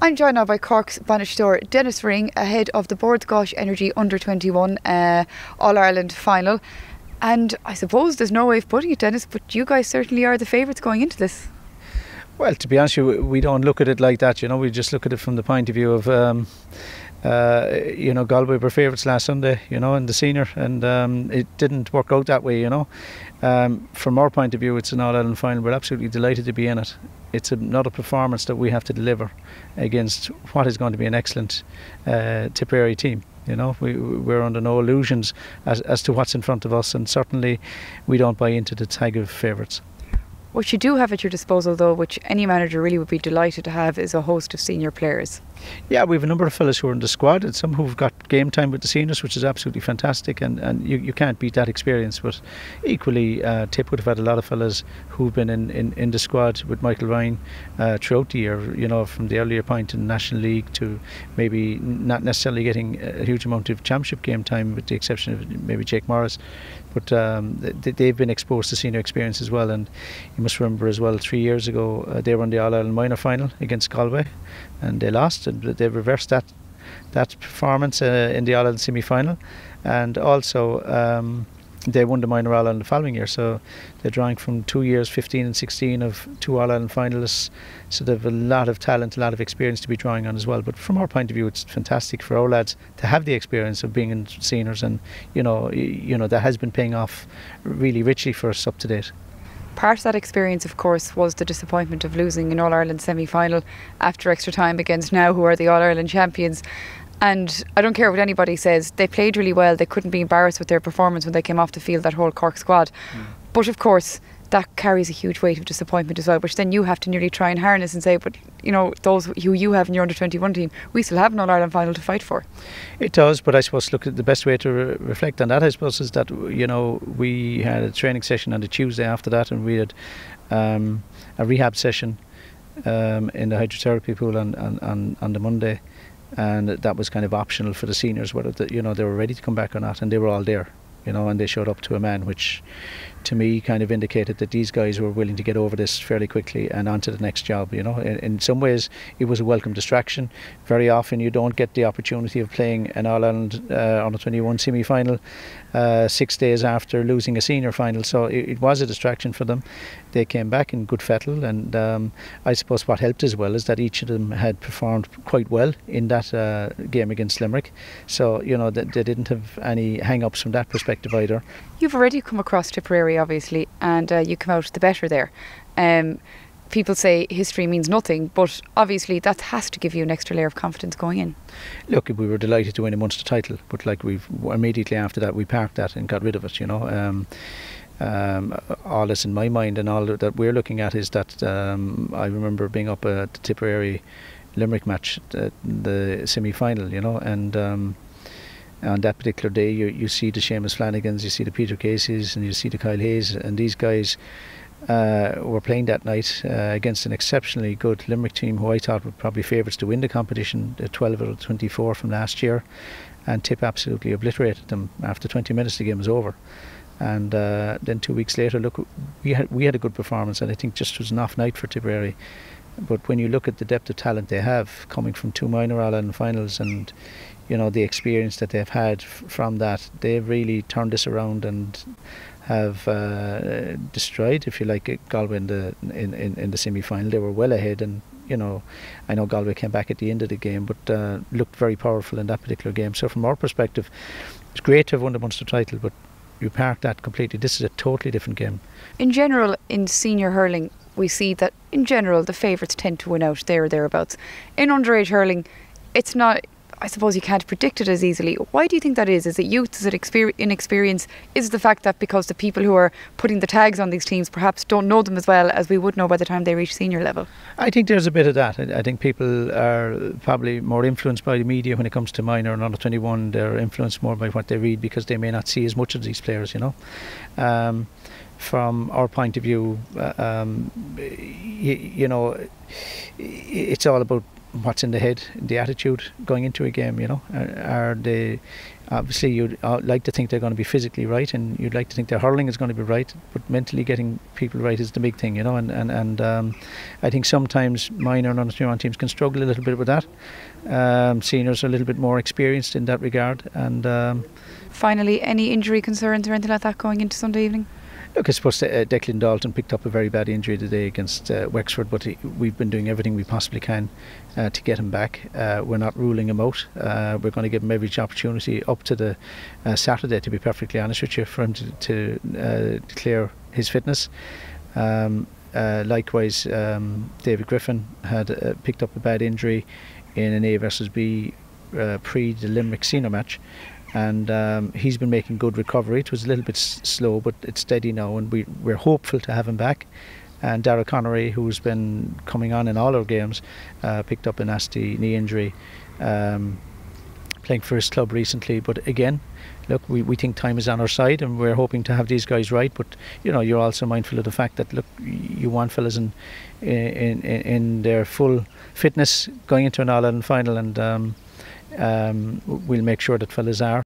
I'm joined now by Cork's Banishtore Denis Ring ahead of the Board Gosh Energy Under-21 All-Ireland final. And I suppose there's no way of putting it, Denis, but you guys certainly are the favourites going into this. Well, to be honest with you, we don't look at it like that, we just look at it from the point of view of Galway were favourites last Sunday, in the senior, and it didn't work out that way, From our point of view, it's an All-Ireland final. We're absolutely delighted to be in it. It's not a performance that we have to deliver against what is going to be an excellent Tipperary team. We're under no illusions as to what's in front of us, and certainly we don't buy into the tag of favourites. What you do have at your disposal, though, which any manager really would be delighted to have, is a host of senior players. Yeah, we have a number of fellas who are in the squad, and some who've got game time with the seniors, which is absolutely fantastic, and you can't beat that experience. But equally, Tip would have had a lot of fellas who've been in the squad with Michael Ryan throughout the year, from the earlier point in the National League to maybe not necessarily getting a huge amount of championship game time, with the exception of maybe Jake Morris. But they've been exposed to senior experience as well, and you must remember as well, 3 years ago they were in the All-Ireland minor final against Galway, and they lost, and they reversed that performance in the All-Ireland semi-final, and also they won the minor All-Ireland the following year. So they're drawing from 2 years, 15 and 16, of 2 All-Ireland finalists. So they have a lot of talent, a lot of experience to be drawing on as well. But from our point of view, it's fantastic for our lads to have the experience of being in seniors, and that has been paying off really richly for us up to date. Part of that experience, of course, was the disappointment of losing an All-Ireland semi-final after extra time against now who are the All-Ireland champions. And I don't care what anybody says, they played really well. They couldn't be embarrassed with their performance when they came off the field, that whole Cork squad. But of course, that carries a huge weight of disappointment as well, which then you have to nearly try and harness and say, but those who you have in your under-21 team, we still have an All-Ireland final to fight for. It does, but I suppose, look, the best way to reflect on that, I suppose, is that we had a training session on the Tuesday after that, and we had a rehab session in the hydrotherapy pool on the Monday, and that was kind of optional for the seniors, whether they were ready to come back or not, and they were all there, and they showed up to a man, which to me kind of indicated that these guys were willing to get over this fairly quickly and on to the next job. In some ways it was a welcome distraction. Very often you don't get the opportunity of playing an All-Ireland Under-21 semi-final 6 days after losing a senior final, so it was a distraction for them. They came back in good fettle, and I suppose what helped as well is that each of them had performed quite well in that game against Limerick, so they didn't have any hang-ups from that perspective either. You've already come across Tipperary, obviously, and you come out the better there. People say history means nothing, but obviously that has to give you an extra layer of confidence going in. Look, we were delighted to win a Munster title, but immediately after that we parked that and got rid of it. All that's in my mind and all that we're looking at is that I remember being up at the Tipperary Limerick match, the semi-final, and on that particular day you see the Seamus Flanagans, you see the Peter Caseys, and you see the Kyle Hayes, and these guys were playing that night against an exceptionally good Limerick team who I thought were probably favourites to win the competition, 12 out of 24 from last year, and Tip absolutely obliterated them. After 20 minutes the game was over, and then 2 weeks later, look, we had a good performance, and I think just was an off night for Tipperary. But when you look at the depth of talent they have, coming from 2 minor All-Ireland finals, and the experience that they've had from that, they've really turned this around and have destroyed, if you like, Galway in the semi-final. They were well ahead, and I know Galway came back at the end of the game, but looked very powerful in that particular game. So from our perspective, it's great to have won the Munster title, but you park that completely. This is a totally different game. In general, in senior hurling, we see that in general the favourites tend to win out there or thereabouts. In underage hurling, it's not, I suppose you can't predict it as easily. Why do you think that is? Is it youth? Is it inexperience? Is it the fact that because the people who are putting the tags on these teams perhaps don't know them as well as we would know by the time they reach senior level? I think there's a bit of that. I think people are probably more influenced by the media when it comes to minor and under-21. They're influenced more by what they read because they may not see as much of these players, From our point of view, it's all about what's in the head, the attitude going into a game. You know, are they? Obviously, you'd like to think they're going to be physically right, and you'd like to think their hurling is going to be right, but mentally getting people right is the big thing, you know. And I think sometimes minor and under-21 teams can struggle a little bit with that. Seniors are a little bit more experienced in that regard. And finally, any injury concerns or anything like that going into Sunday evening? Look, I suppose Declan Dalton picked up a very bad injury today against Wexford, but we've been doing everything we possibly can to get him back. We're not ruling him out. We're going to give him every opportunity up to the Saturday, to be perfectly honest with you, for him to declare his fitness. Likewise, David Griffin had picked up a bad injury in an A versus B pre the Limerick senior match. And he's been making good recovery. It was a little bit slow, but it's steady now, and we're hopeful to have him back. And Dara Connery, who's been coming on in all our games, picked up a nasty knee injury, playing for his club recently. But again, look, we think time is on our side, and we're hoping to have these guys right. But you know, you're also mindful of the fact that, look, you want fellas in their full fitness going into an All-Ireland final, and we'll make sure that fellas are.